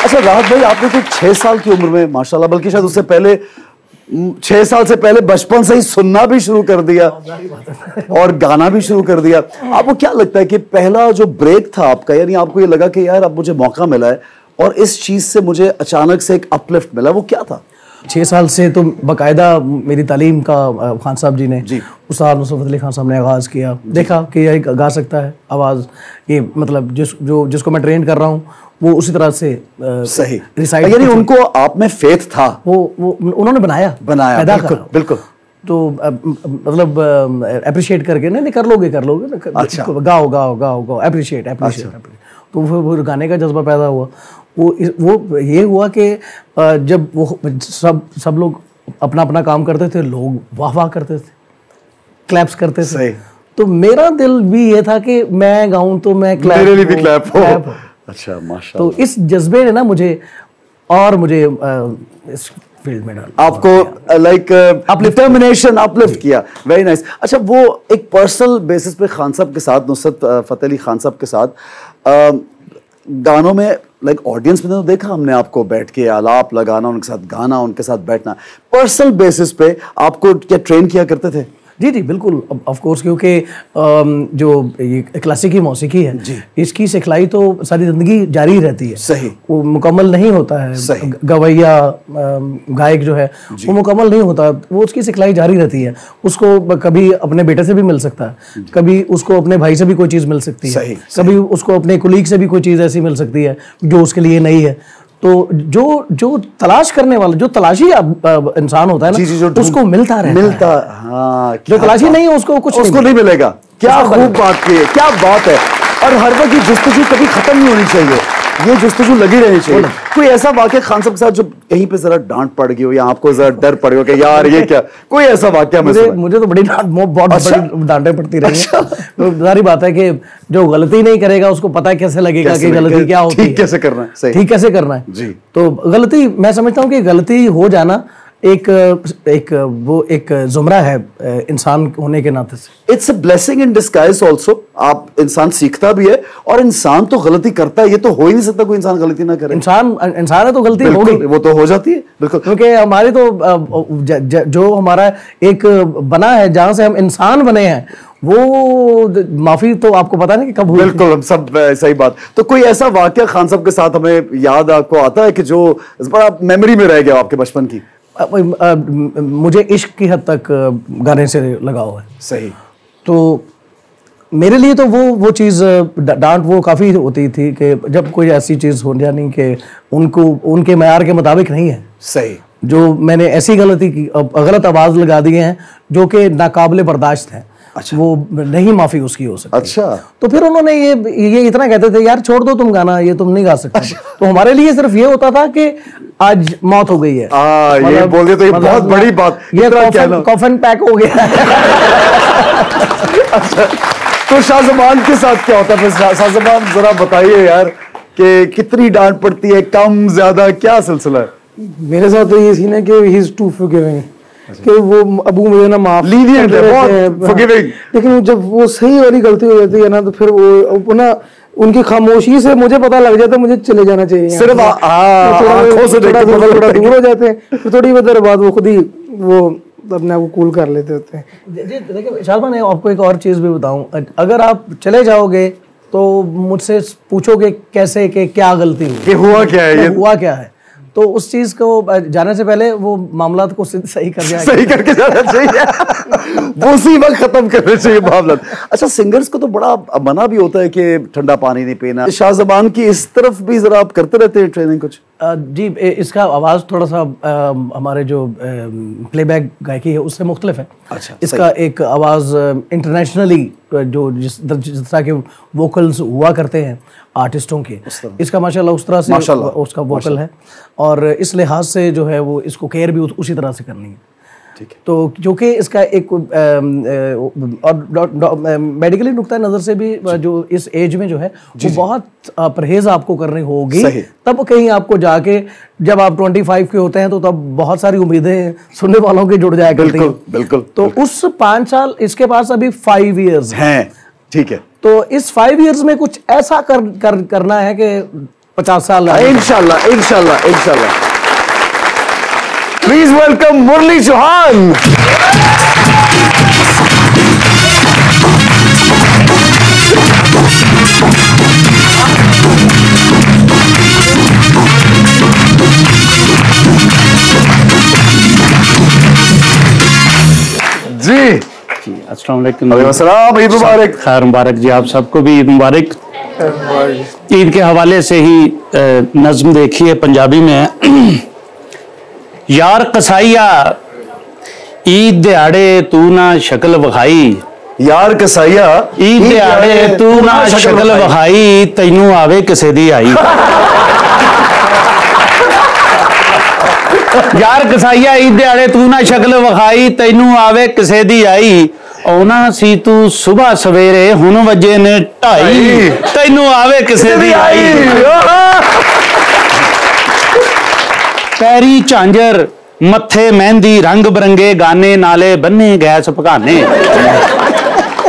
अच्छा राहत भाई, आपने तो 6 साल की उम्र में माशाल्लाह, बल्कि शायद उससे पहले 6 साल से पहले बचपन से ही सुनना भी शुरू कर दिया और गाना भी शुरू कर दिया। आपको क्या लगता है कि पहला जो ब्रेक था आपका, यानी आपको ये लगा कि यार अब मुझे मौका मिला है और इस चीज से मुझे अचानक से एक अपलिफ्ट मिला, वो क्या था? 6 साल से तो बाकायदा मेरी तालीम का खान साहब जी ने, उस्ताद नुसरत अली खान साहब ने आगाज़ किया। देखा कि यह गा सकता है आवाज़, ये मतलब जिसको मैं ट्रेन कर रहा हूँ वो उसी तरह से सही रिसाइट, यानी उनको आप में फेथ था, वो उन्होंने बनाया पैदा बिल्कुल, करा। बिल्कुल। तो मतलब अप्रिशिएट करके नहीं कर लोगे अच्छा। गाओ अप्रिशिएट। तो वो गाने का जज्बा पैदा हुआ। वो ये हुआ कि जब वो सब लोग अपना अपना काम करते थे, लोग वाह वाह करते थे, क्लैप्स करते थे, तो मेरा दिल भी ये था कि मैं गाऊं तो मैं मेरे लिए भी क्लैप हो। अच्छा, माशाल्लाह। तो इस जज्बे ने ना मुझे इस फील्ड में डाला, आपको लाइक डिटर्मिनेशन अपलिफ्ट किया। Very nice. अच्छा, वो एक पर्सनल बेसिस पे खान साहब के साथ, नुसरत फतेह अली खान साहब के साथ गानों में लाइक ऑडियंस में तो देखा हमने आपको बैठ के आलाप लगाना, उनके साथ गाना, उनके साथ बैठना, पर्सनल बेसिस पे आपको क्या ट्रेन किया करते थे? जी बिल्कुल, ऑफ कोर्स, क्योंकि जो ये क्लासिकी मौसीकी है इसकी सिखलाई तो सारी जिंदगी जारी रहती है। सही। वो मुकम्मल नहीं होता है। गवैया गायक जो है वो मुकम्मल नहीं होता, वो उसकी सिखलाई जारी रहती है। उसको कभी अपने बेटे से भी मिल सकता है, कभी उसको अपने भाई से भी कोई चीज़ मिल सकती है, कभी उसको अपने कुलीग से भी कोई चीज़ ऐसी मिल सकती है जो उसके लिए नई है। तो जो तलाश करने वाला, जो तलाशी इंसान होता है ना, उसको मिलता रहता है। हाँ, जो तलाशी नहीं है उसको नहीं मिलेगा। क्या खूब बात की है, क्या बात है। और हर वक्त ये जुस्तजू कभी खत्म नहीं होनी चाहिए, ये जुस्तजू लगी रहनी चाहिए। कोई ऐसा वाकया खान साहब के साथ जो कहीं पे जरा डांट पड़ गई हो या आपको जरा डर पड़ गया कि यार ये क्या, कोई ऐसा वाकया? मुझे तो बड़ी बहुत बड़ी डांटें पड़ती रही हैं। तो सारी बात है कि जो गलती नहीं करेगा उसको पता कैसे लगेगा कि गलती क्या होती है, ठीक कैसे करना है, ठीक कैसे करना है जी। तो गलती, मैं समझता हूँ कि गलती हो जाना एक जुमरा है इंसान होने के नाते से। It's a blessing in disguise also. आप इंसान सीखता भी है और इंसान तो गलती करता है, ये तो हो ही नहीं सकता कोई इंसान गलती ना करे। इंसान है तो गलती होगी, वो तो हो जाती है बिल्कुल, क्योंकि हमारी तो जो हमारा एक बना है, जहां से हम इंसान बने हैं, वो माफी तो आपको पता नहीं कि कब हुई। बिल्कुल, हम सब सही बात। तो कोई ऐसा वाकया खान साहब के साथ हमें याद आपको आता है कि जो बड़ा मेमोरी में रह गया आपके बचपन की? मुझे इश्क की हद तक गाने से लगाव है। सही। तो मेरे लिए तो वो चीज़ डांट वो काफ़ी होती थी कि जब कोई ऐसी चीज़ हो जानी कि उनके मयार के मुताबिक नहीं है। सही। जो मैंने ऐसी गलती की, गलत आवाज़ लगा दी हैं जो कि नाकाबिले बर्दाश्त है। अच्छा। वो नहीं माफ़ी उसकी हो सकती। अच्छा। तो फिर उन्होंने ये इतना कहते थे, यार छोड़ दो तुम गाना, ये तुम नहीं गा सकते। अच्छा। तो हमारे लिए सिर्फ ये होता था कि आज मौत हो गई है, ये बोल दिया तो ये बहुत बड़ी बात, ये कॉफन पैक हो गया। अच्छा, तो शाहज़बान के साथ क्या होता है? शाहज़बान जरा बताइए यार कि कितनी डांट पड़ती है, कम ज्यादा, क्या सिलसिला है? मेरे साथ तो ये सीन है कि ही इज टू फॉरगिविंग, कि वो अबू मुझे ना माफ लीनिएंट है, बहुत फॉरगिविंग, लेकिन जब वो सही वाली गलती हो जाती है ना, तो फिर वो ना उनकी खामोशी से मुझे पता लग जाता है मुझे चले जाना चाहिए। सिर्फ थोड़ा दूर हो जाते हैं, फिर थोड़ी देर बाद वो खुद ही वो अपने आप को कूल कर लेते होते हैं। देखिए शाहज़बान, आपको एक और चीज़ भी बताऊं, अगर आप चले जाओगे तो मुझसे पूछोगे कैसे, कि क्या गलती हुई, हुआ क्या है, ये हुआ क्या है, तो उस चीज को जाने से पहले वो मामलात को सही कर जाए, सही करके जाना चाहिए। वो उसी वक्त खत्म करने चाहिए मामला। अच्छा, सिंगर्स को तो बड़ा मना भी होता है कि ठंडा पानी नहीं पीना। शाहज़बान की इस तरफ भी जरा आप करते रहते हैं ट्रेनिंग कुछ? जी, इसका आवाज़ थोड़ा सा हमारे जो प्लेबैक गायकी है उससे मुख्तलिफ है। अच्छा, इसका एक आवाज़ इंटरनेशनली जो जिस तरह के वोकल्स हुआ करते हैं आर्टिस्टों के, इसका माशाल्लाह उस तरह से उसका वोकल है, और इस लिहाज से जो है वो इसको केयर भी उसी तरह से करनी है। तो क्योंकि इसका एक और मेडिकली नुक्ता नज़र से भी जो इस एज में जो है वो बहुत परहेज आपको करनी होगी, तब कहीं आपको जाके जब आप 25 के होते हैं तो तब बहुत सारी उम्मीदें सुनने वालों की जुड़ जाया करती हैं। बिल्कुल। तो उस 5 साल, इसके पास अभी 5 इयर्स हैं, ठीक है, तो इस 5 इयर्स में कुछ ऐसा करना है कि 50 साल इंशाल्लाह इंशाल्लाह इंशाल्लाह। प्लीज वेलकम मुरली चौहान। जी अस्सलाम वालेकुम। अस्सलाम, ईद मुबारक। खैर मुबारक जी, आप सबको भी ईद मुबारक। ईद के हवाले से ही नज्म देखिए पंजाबी में। यार कसाईया ईद दिहाड़े तू ना शक्ल विखाई, यार कसाईया ईद दिहाड़े तू ना शक्ल विखाई, तैनू आवे किसे दी आई। यार कसाईया ईद दिहाड़े तू ना शक्ल विखाई, तैनू आवे किसे दी आई। औना सी तू सुबह सवेरे हुन वजे ने 2:30, तैनू आवे किसे दी आई। पैरी झांझर मत्थे मेहंदी रंग बरंगे गाने, नाले बन्ने गैस भगाने।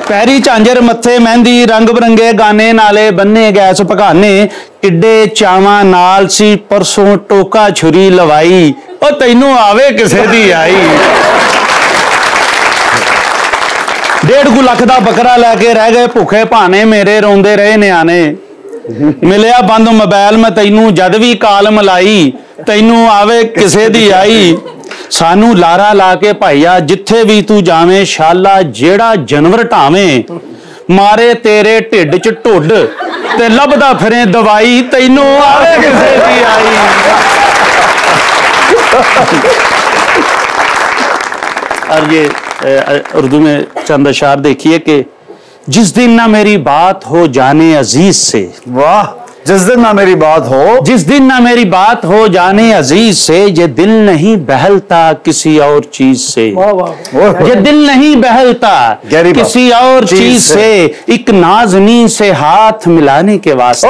पैरी झांझर मत्थे मेहंदी रंग बरंगे गाने, नाले बन्ने गैस भगाने। किड्डे चावां नाल सी परसों टोका छुरी लवाई, ओ तैनू आवे किसे दी आई। 1.5 लाख दा बकरा लैके रह गए भुखे भाने, मेरे रोंदे रहे न्याने। मिलिया बंद मोबाइल में तैनू जद भी काल मलाई, तैनू आवे किसे दी आई। सानू लारा ला के भाईया जिथे भी तू जावे, शाला जेड़ा जानवर ढावे, मारे तेरे ढिड च ढुड ते लभदा फिरे दवाई, तैनू आवे किसे दी आई। और ये उर्दू में चंद अशार देखिए कि जिस दिन ना मेरी बात हो जाने अजीज से, वाह, जिस दिन ना मेरी बात हो, जिस दिन ना मेरी बात हो जाने अजीज से, ये दिल नहीं बहलता किसी और चीज से। ये दिल नहीं बहलता किसी और चीज से, एक नाज़नी से हाथ मिलाने के वास्ते,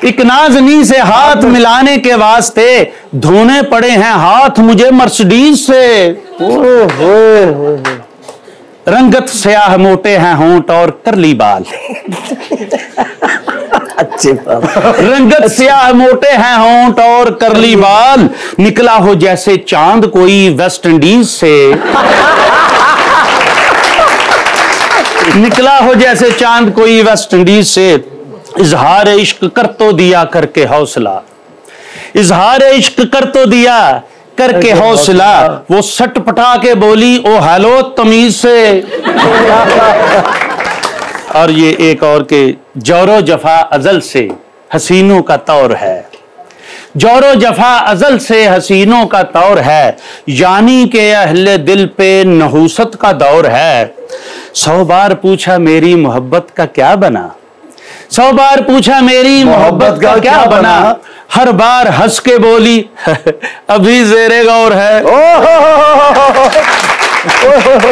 एक नाज़नी से हाथ मिलाने के वास्ते, धोने पड़े हैं हाथ मुझे मर्सिडीज से। रंगत स्याह मोटे हैं होंठ और करली बाल, अच्छे रंगत स्याह मोटे हैं होंठ और करली बाल, निकला हो जैसे चांद कोई वेस्ट इंडीज से। निकला हो जैसे चांद कोई वेस्ट इंडीज से। इजहार इश्क कर तो दिया करके हौसला, इजहार इश्क कर तो दिया करके हौसला, वो सटपटा के बोली ओ हेलो तमीज से। और ये एक और के जोरो जफा अजल से हसीनों का तौर है, जोरो जफा अजल से हसीनों का तौर है, यानी के अहले दिल पे नहूसत का दौर है। 100 बार पूछा मेरी मोहब्बत का क्या बना, 100 बार पूछा मेरी मोहब्बत का क्या बना, हर बार हंस के बोली अभी ज़ेरे गौर है।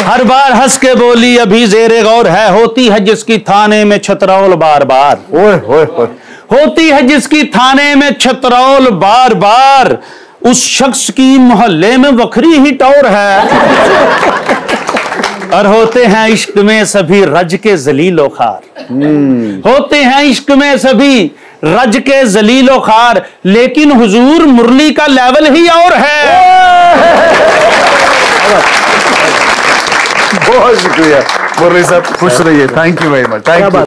हर बार हंस के बोली अभी ज़ेरे गौर है, होती है जिसकी थाने में छतरौल बार बार, होती है जिसकी थाने में छतरौल बार बार, उस शख्स की मोहल्ले में वखरी ही टौर है। और होते हैं इश्क में सभी रज के जलीलो खार, होते हैं इश्क में सभी रज के जलीलो खार, लेकिन हुजूर मुरली का लेवल ही और है। बहुत शुक्रिया मुरली साहब, खुश रहिए। Thank you very much. Thank you.